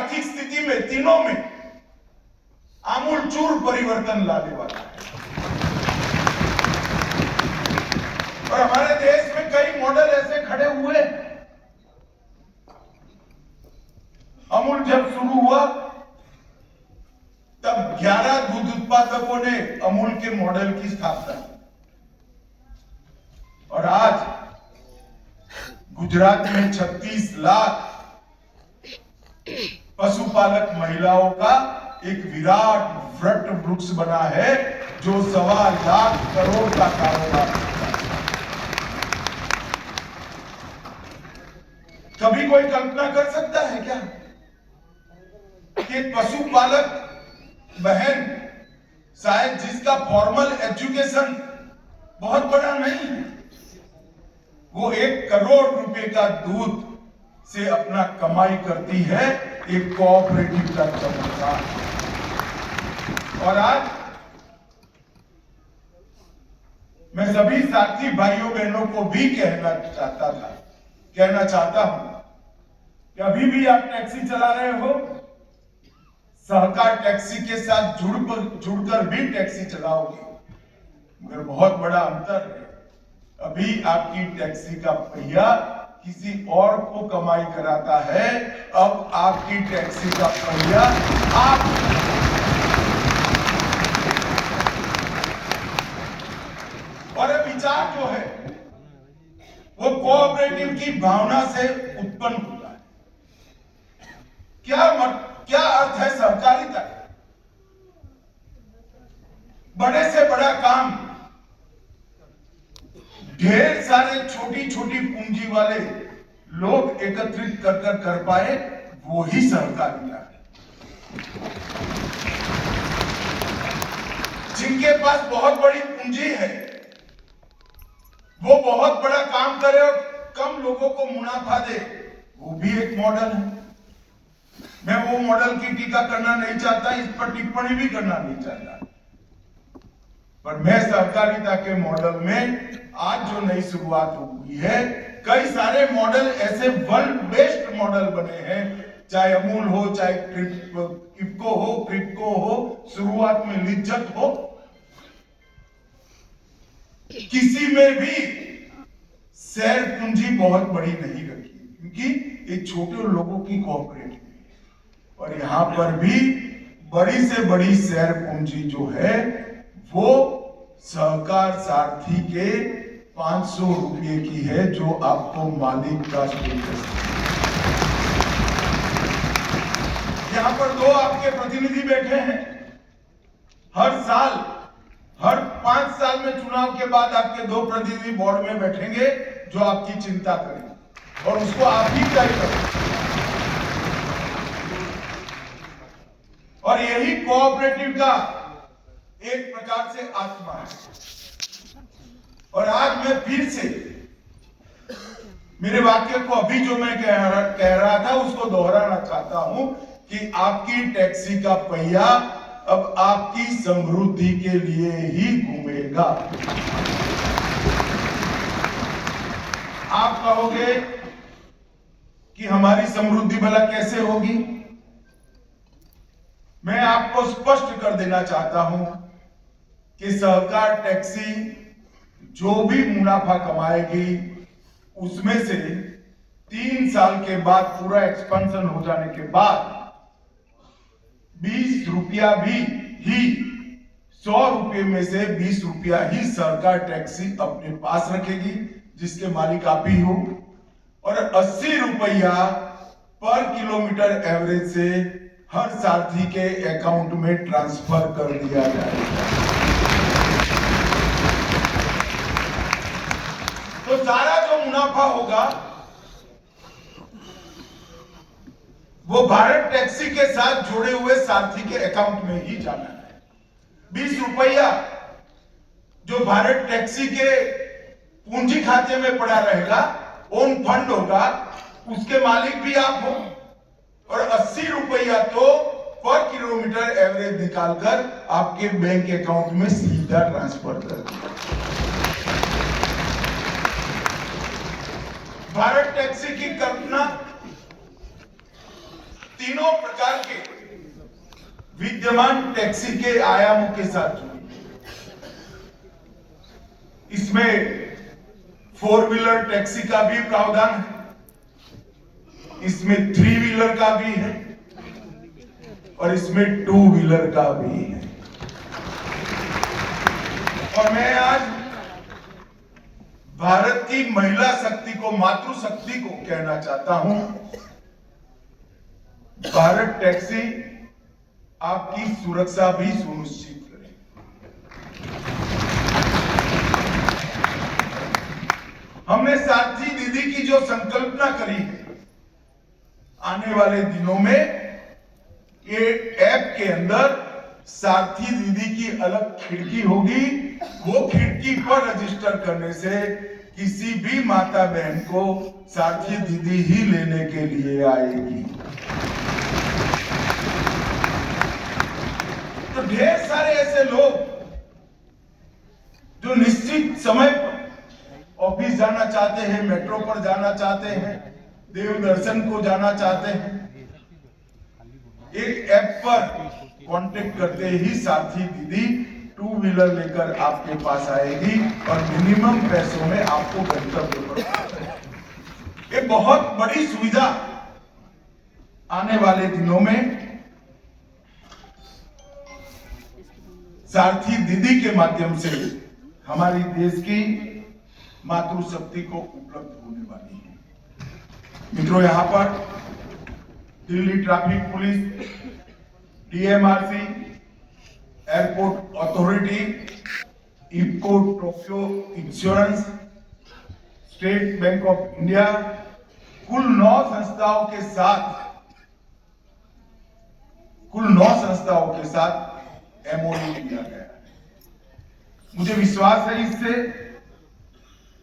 आर्थिक स्थिति में, तीनों में आमूलचूल परिवर्तन लाने वाला है। और हमारे देश में कई मॉडल ऐसे खड़े हुए। अमूल जब शुरू हुआ तब 11 दूध उत्पादकों ने अमूल के मॉडल की स्थापना की और आज गुजरात में 36 लाख पशुपालक महिलाओं का एक विराट वट वृक्ष बना है जो 1.25 लाख करोड़ का कारोबार करता है। कभी कोई कल्पना कर सकता है क्या कि पशुपालक बहन, शायद जिसका फॉर्मल एजुकेशन बहुत बड़ा नहीं है, वो 1 करोड़ रुपए का दूध से अपना कमाई करती है एक कोऑपरेटिव का चमत्कार। और आज मैं सभी साथी भाइयों बहनों को भी कहना चाहता हूं कि अभी भी आप टैक्सी चला रहे हो, सहकार टैक्सी के साथ जुड़कर भी टैक्सी चलाओगे, मगर बहुत बड़ा अंतर है। अभी आपकी टैक्सी का पहिया किसी और को कमाई कराता है, अब आपकी टैक्सी का पहिया आप। और ये विचार जो है वो कोऑपरेटिव की भावना से उत्पन्न होता है। क्या अर्थ है सहकारिता? बड़े से बड़ा काम ढेर सारे छोटी छोटी पूंजी वाले लोग एकत्रित कर पाए, वो ही सहकारिता है। जिनके पास बहुत बड़ी पूंजी है वो बहुत बड़ा काम करे और कम लोगों को मुनाफा दे, वो भी एक मॉडल है। मैं वो मॉडल की टीका करना नहीं चाहता, इस पर टिप्पणी भी करना नहीं चाहता, पर मैं सहकारिता के मॉडल में आज जो नई शुरुआत हुई है, कई सारे मॉडल ऐसे वर्ल्ड बेस्ड मॉडल बने हैं, चाहे अमूल हो, चाहे इफको हो, क्रिप्को हो, शुरुआत में लिज्जत हो, किसी में भी शेयर पूंजी बहुत बड़ी नहीं रखी, क्योंकि ये छोटे लोगों की कोऑपरेटिव है। और यहां पर भी बड़ी से बड़ी शेयर पूंजी जो है वो सहकार सारथी के 500 रुपये की है, जो आपको मालिक का स्टेटस। यहां पर 2 आपके प्रतिनिधि बैठे हैं। हर 5 साल में चुनाव के बाद आपके 2 प्रतिनिधि बोर्ड में बैठेंगे जो आपकी चिंता करेंगे और उसको आप ही तय करें। और यही कोऑपरेटिव का एक प्रकार से आत्मा है। और आज मैं फिर से मेरे वाक्य को, अभी जो मैं कह रहा था उसको दोहराना चाहता हूं कि आपकी टैक्सी का पहिया अब आपकी समृद्धि के लिए ही घूमेगा। आप कहोगे कि हमारी समृद्धि भला कैसे होगी? मैं आपको स्पष्ट कर देना चाहता हूं कि सहकार टैक्सी जो भी मुनाफा कमाएगी उसमें से 3 साल के बाद पूरा एक्सपेंशन हो जाने के बाद 20 रुपया भी ही 100 रुपये में से 20 रुपया ही सरकार टैक्सी अपने पास रखेगी, जिसके मालिक आप ही हो, और 80 रुपया पर किलोमीटर एवरेज से हर सारथी के अकाउंट में ट्रांसफर कर दिया जाएगा। तो सारा जो मुनाफा होगा वो भारत टैक्सी के साथ जुड़े हुए सारथी के अकाउंट में ही जाना है। 20 रुपया जो भारत टैक्सी के पूंजी खाते में पड़ा रहेगा, ओन फंड होगा, उसके मालिक भी आप हो, और 80 रुपया तो पर किलोमीटर एवरेज निकालकर आपके बैंक अकाउंट में सीधा ट्रांसफर कर दिया। भारत टैक्सी की कल्पना तीनों प्रकार विद्यमान टैक्सी के आयामों के साथ जुड़ी। इसमें 4 व्हीलर टैक्सी का भी प्रावधान है, इसमें 3 व्हीलर का भी है और इसमें 2 व्हीलर का भी है। और मैं आज भारत की महिला शक्ति को, मातृशक्ति को कहना चाहता हूं, भारत टैक्सी आपकी सुरक्षा भी सुनिश्चित करे। हमने सारथी दीदी की जो संकल्पना करी है, आने वाले दिनों में ये ऐप के अंदर सारथी दीदी की अलग खिड़की होगी। वो खिड़की पर रजिस्टर करने से किसी भी माता बहन को सारथी दीदी ही लेने के लिए आएगी। तो ढेर सारे ऐसे लोग जो निश्चित समय पर ऑफिस जाना चाहते हैं, मेट्रो पर जाना चाहते हैं, देव दर्शन को जाना चाहते हैं, एक ऐप पर कांटेक्ट करते ही सारथी दीदी 2 व्हीलर लेकर आपके पास आएगी और मिनिमम पैसों में आपको गंतव्य पर पहुंचाएगी। ये बहुत बड़ी सुविधा आने वाले दिनों में सारथी दीदी के माध्यम से हमारी देश की मातृशक्ति को उपलब्ध होने वाली है। मित्रों, यहां पर Delhi traffic police, DMRC, airport authority, IFFCO Tokyo insurance, state bank of India, कुल 9 संस्थाओं के साथ एमओयू किया गया है। मुझे विश्वास है इससे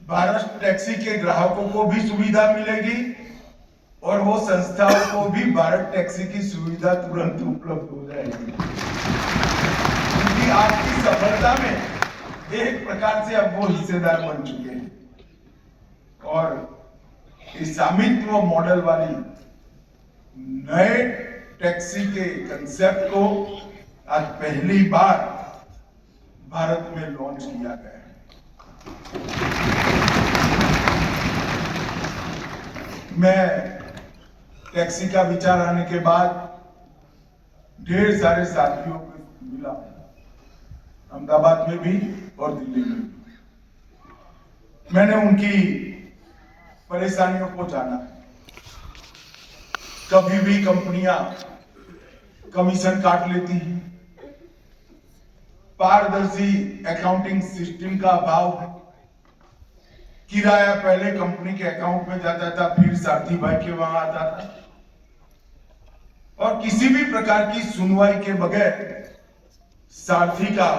भारत टैक्सी के ग्राहकों को भी सुविधा मिलेगी और वो संस्थाओं को भी भारत टैक्सी की सुविधा तुरंत उपलब्ध हो जाएगी, क्योंकि आपकी सफलता में एक प्रकार से अब वो हिस्सेदार बन चुके हैं। और इस स्वामित्व मॉडल वाली नए टैक्सी के कंसेप्ट को आज पहली बार भारत में लॉन्च किया गया है। मैं टैक्सी का विचार आने के बाद ढेर सारे साथियों को मिला, अहमदाबाद में भी और दिल्ली में भी। मैंने उनकी परेशानियों को जाना। कभी भी कंपनियां कमीशन काट लेती हैं, पारदर्शी अकाउंटिंग सिस्टम का अभाव है, किराया पहले कंपनी के अकाउंट में जाता था, फिर सारथी भाई के वहां आता था, और किसी भी प्रकार की सुनवाई के बगैर सारथी का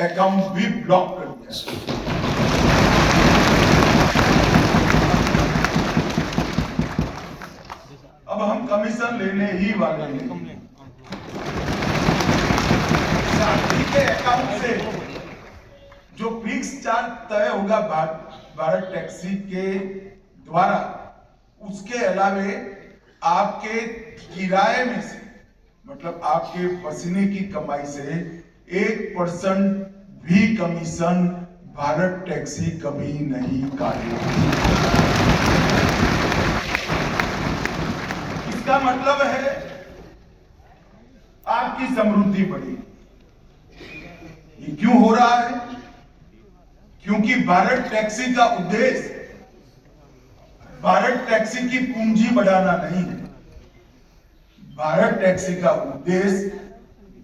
अकाउंट भी ब्लॉक कर दिया। अब हम कमीशन लेने ही वाले हैं। सारथी के अकाउंट से जो फिक्स चार्ज तय होगा भारत टैक्सी के द्वारा, उसके अलावे आपके किराए में से, मतलब आपके पसीने की कमाई से 1% भी कमीशन भारत टैक्सी कभी नहीं काटेगी। इसका मतलब है आपकी समृद्धि बढ़ी। ये क्यों हो रहा है? क्योंकि भारत टैक्सी का उद्देश्य भारत टैक्सी की पूंजी बढ़ाना नहीं है। भारत टैक्सी का उद्देश्य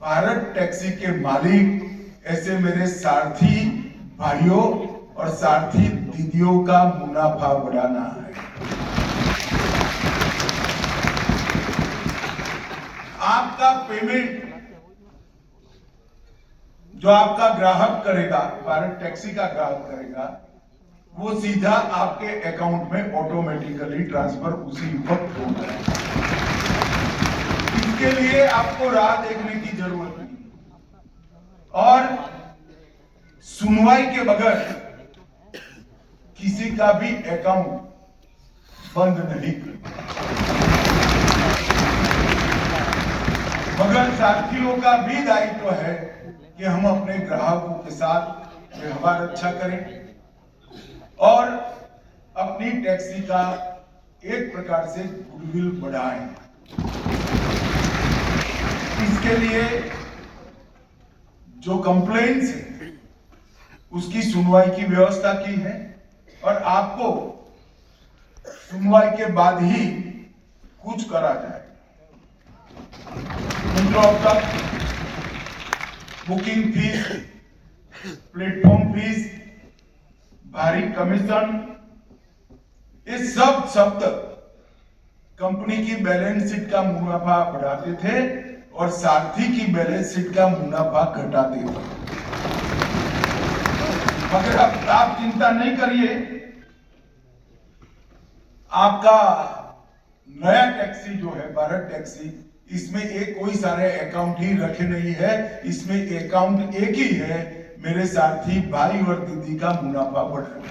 भारत टैक्सी के मालिक, ऐसे मेरे सारथी भाइयों और सारथी दीदियों का मुनाफा बढ़ाना है। आपका पेमेंट जो आपका ग्राहक करेगा, भारत टैक्सी का ग्राहक करेगा, वो सीधा आपके अकाउंट में ऑटोमेटिकली ट्रांसफर उसी वक्त होगा। इसके लिए आपको राह देखने की जरूरत नहीं और सुनवाई के बगैर किसी का भी अकाउंट बंद नहीं कर, मगर साथियों का भी दायित्व है कि हम अपने ग्राहकों के साथ व्यवहार अच्छा करें और अपनी टैक्सी का एक प्रकार से गुडविल बढ़ाएं। इसके लिए जो कंप्लेंट्स है उसकी सुनवाई की व्यवस्था की है और आपको सुनवाई के बाद ही कुछ करा जाए। मित्रों, अब तक बुकिंग फीस, प्लेटफॉर्म फीस, भारी कमीशन, ये सब शब्द कंपनी की बैलेंस शीट का मुनाफा बढ़ाते थे और सारथी की बैलेंस शीट का मुनाफा घटाते थे। मगर अब आप चिंता नहीं करिए, आपका नया टैक्सी जो है भारत टैक्सी, इसमें एक कोई सारे अकाउंट ही रखे नहीं है, इसमें अकाउंट एक ही है, मेरे सारथी भाई और दीदी का मुनाफा बढ़ रहा है।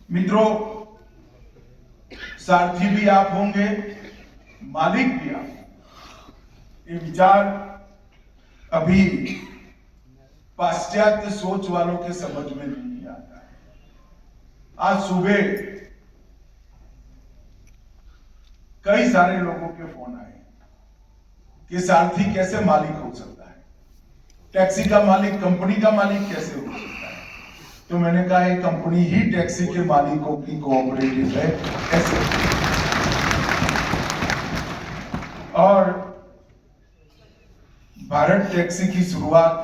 मित्रों, सारथी भी आप होंगे, मालिक भी आप। ये विचार अभी पाश्चात्य सोच वालों के समझ में नहीं आता है। आज सुबह कई सारे लोगों के फोन आए कि सारथी कैसे मालिक हो सकता है, टैक्सी का मालिक कंपनी का मालिक कैसे हो सकता है। तो मैंने कहा ये कंपनी ही टैक्सी के मालिकों की कोऑपरेटिव है ऐसे। और भारत टैक्सी की शुरुआत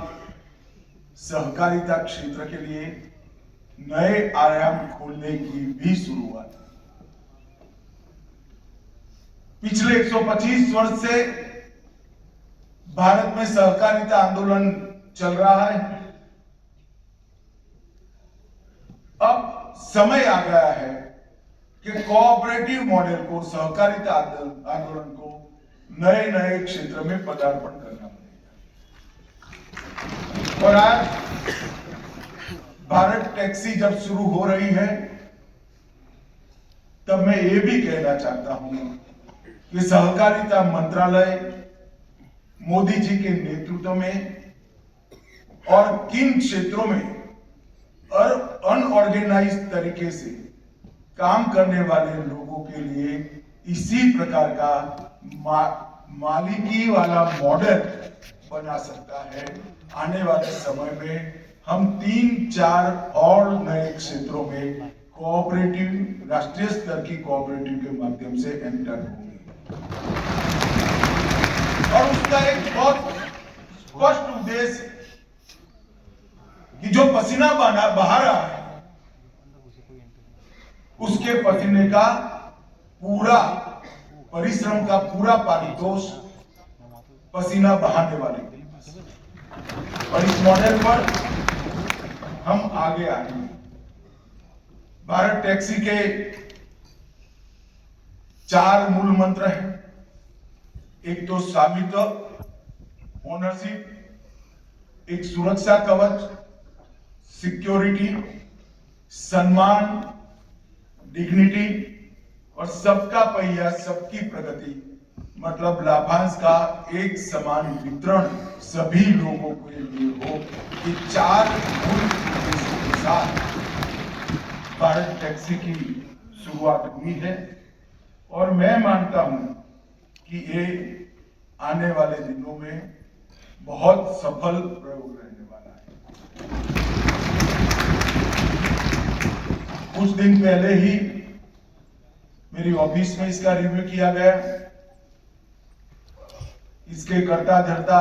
सहकारिता क्षेत्र के लिए नए आयाम खोलने की भी शुरुआत। पिछले 125 वर्ष से भारत में सहकारिता आंदोलन चल रहा है। अब समय आ गया है कि कोऑपरेटिव मॉडल को, सहकारिता आंदोलन को नए नए क्षेत्र में पदार्पण करना पड़ेगा। और आज भारत टैक्सी जब शुरू हो रही है तब मैं ये भी कहना चाहता हूं कि सहकारिता मंत्रालय मोदी जी के नेतृत्व में और किन क्षेत्रों में और अनऑर्गेनाइज तरीके से काम करने वाले लोगों के लिए इसी प्रकार का मालिकी वाला मॉडल बना सकता है। आने वाले समय में हम 3-4 और नए क्षेत्रों में कोऑपरेटिव, राष्ट्रीय स्तर की कोऑपरेटिव के माध्यम से एंटर होंगे और उसका एक बहुत स्पष्ट उद्देश्य कि जो पसीना बहा रहा है उसके पसीने का पूरा परिश्रम का पूरा पारितोष पसीना बहाने वाले। और इस मॉडल पर हम आगे आएंगे। भारत टैक्सी के 4 मूल मंत्र हैं। एक तो स्वामित्व, ओनरशिप, एक सुरक्षा कवच, सिक्योरिटी, सम्मान, डिग्निटी और सबका पहिया सबकी प्रगति, मतलब लाभांश का एक समान वितरण सभी लोगों के लिए हो। ये 4 मूल उद्देश्यों के साथ भारत टैक्सी की शुरुआत हुई है और मैं मानता हूं कि ये आने वाले दिनों में बहुत सफल प्रयोग रहने वाला है। कुछ दिन पहले ही मेरी ऑफिस में इसका रिव्यू किया गया। इसके कर्ता धर्ता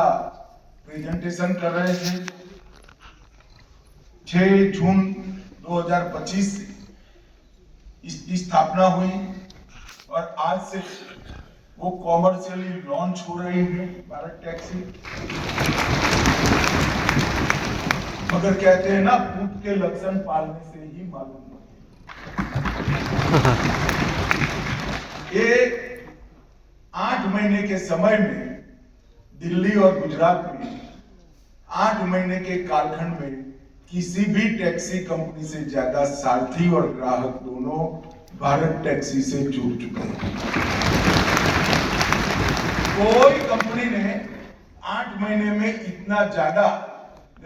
प्रेजेंटेशन कर रहे थे। 6 जून 2025 इसकी स्थापना हुई और आज से वो कॉमर्शियली लॉन्च हो रही है भारत टैक्सी। मगर कहते हैं ना, पूत के लक्षण पालने से ही मालूम होते। ये 8 महीने के समय में दिल्ली और गुजरात में 8 महीने के कालखंड में किसी भी टैक्सी कंपनी से ज्यादा सारथी और ग्राहक दोनों भारत टैक्सी से जुड़ चुके हैं। कोई कंपनी ने 8 महीने में इतना ज्यादा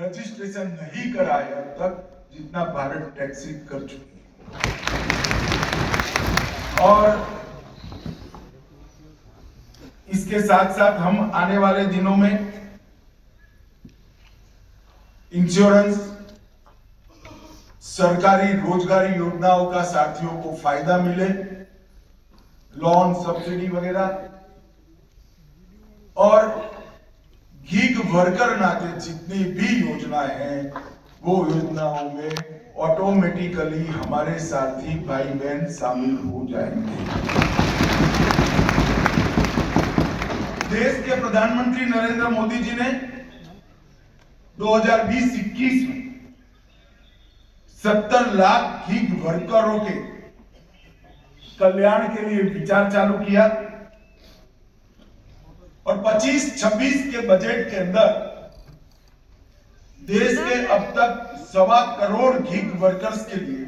रजिस्ट्रेशन नहीं करा है अब तक जितना भारत टैक्सी कर चुकी है। और इसके साथ साथ हम आने वाले दिनों में इंश्योरेंस, सरकारी रोजगारी योजनाओं का साथियों को फायदा मिले, लोन सब्सिडी वगैरह, और गीग वर्कर नाते जितनी भी योजनाएं हैं वो योजनाओं में ऑटोमेटिकली हमारे साथी भाई बहन शामिल हो जाएंगे। देश के प्रधानमंत्री नरेंद्र मोदी जी ने 2020-21 में 70 लाख गीग वर्करों के कल्याण के लिए विचार चालू किया और 25-26 के बजट के अंदर देश के अब तक 1.25 करोड़ गीग वर्कर्स के लिए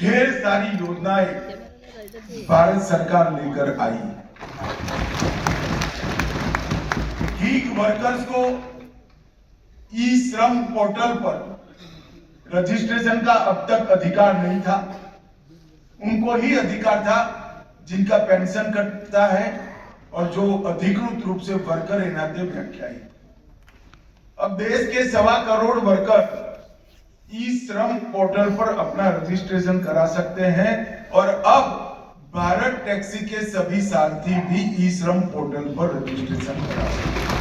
ढेर सारी योजनाएं भारत सरकार लेकर आई है। गीग वर्कर्स को ई श्रम पोर्टल पर रजिस्ट्रेशन का अब तक अधिकार नहीं था। उनको ही अधिकार था जिनका पेंशन कटता है और जो अधिकृत रूप से वर्कर है नाते व्याख्यायित। अब देश के 1.25 करोड़ वर्कर ई श्रम पोर्टल पर अपना रजिस्ट्रेशन करा सकते हैं और अब भारत टैक्सी के सभी सारथी भी ई श्रम पोर्टल पर रजिस्ट्रेशन करा सकते हैं।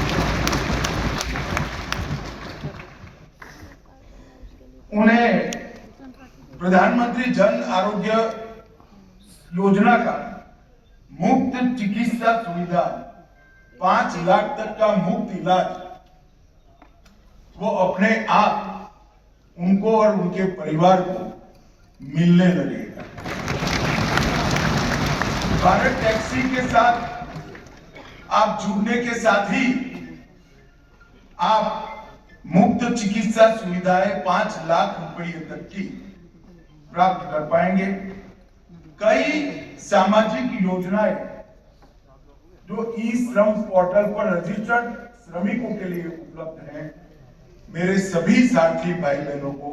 उन्हें प्रधानमंत्री जन आरोग्य योजना का मुफ्त चिकित्सा सुविधा, 5 लाख तक का मुफ्त इलाज वो अपने आप उनको और उनके परिवार को मिलने लगेगा। भारत टैक्सी के साथ आप जुड़ने के साथ ही आप मुफ्त चिकित्सा सुविधाएं 5 लाख रुपए तक की प्राप्त कर पाएंगे। कई सामाजिक योजनाएं जो ई श्रम पोर्टल पर रजिस्टर्ड श्रमिकों के लिए उपलब्ध हैं, मेरे सभी साथी भाई बहनों को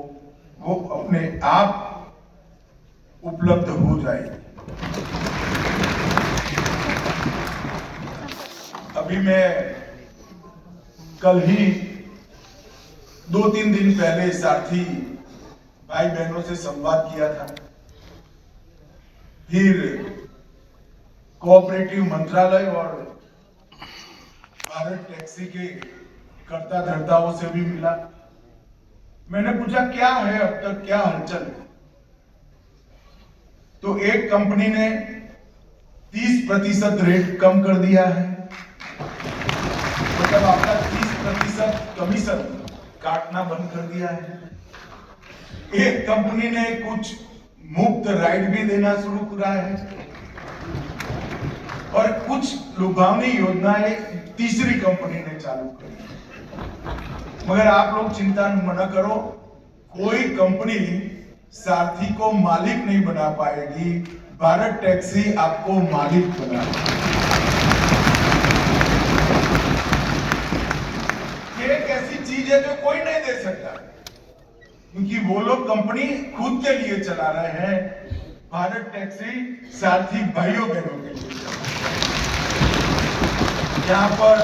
वो अपने आप उपलब्ध हो जाएगी। अभी मैं कल ही 2-3 दिन पहले साथी भाई बहनों से संवाद किया था। फिर कोऑपरेटिव मंत्रालय और भारत टैक्सी के कर्ता धर्ताओं से भी मिला। मैंने पूछा क्या है अब तक, क्या हलचल है? तो एक कंपनी ने 30% रेट कम कर दिया है, मतलब आपका 30% कमीशन काटना बंद कर दिया है। एक कंपनी ने कुछ मुफ्त राइड भी देना शुरू करा है और कुछ लुभावनी योजनाएं तीसरी कंपनी ने चालू करी। मगर आप लोग चिंता न करो, कोई कंपनी सारथी को मालिक नहीं बना पाएगी, भारत टैक्सी आपको मालिक बनाएगी। ये एक ऐसी चीज है जो कोई नहीं दे सकता, क्योंकि वो लोग कंपनी खुद के लिए चला रहे हैं, भारत टैक्सी सारथी भाइयों बहनों के लिए। यहाँ पर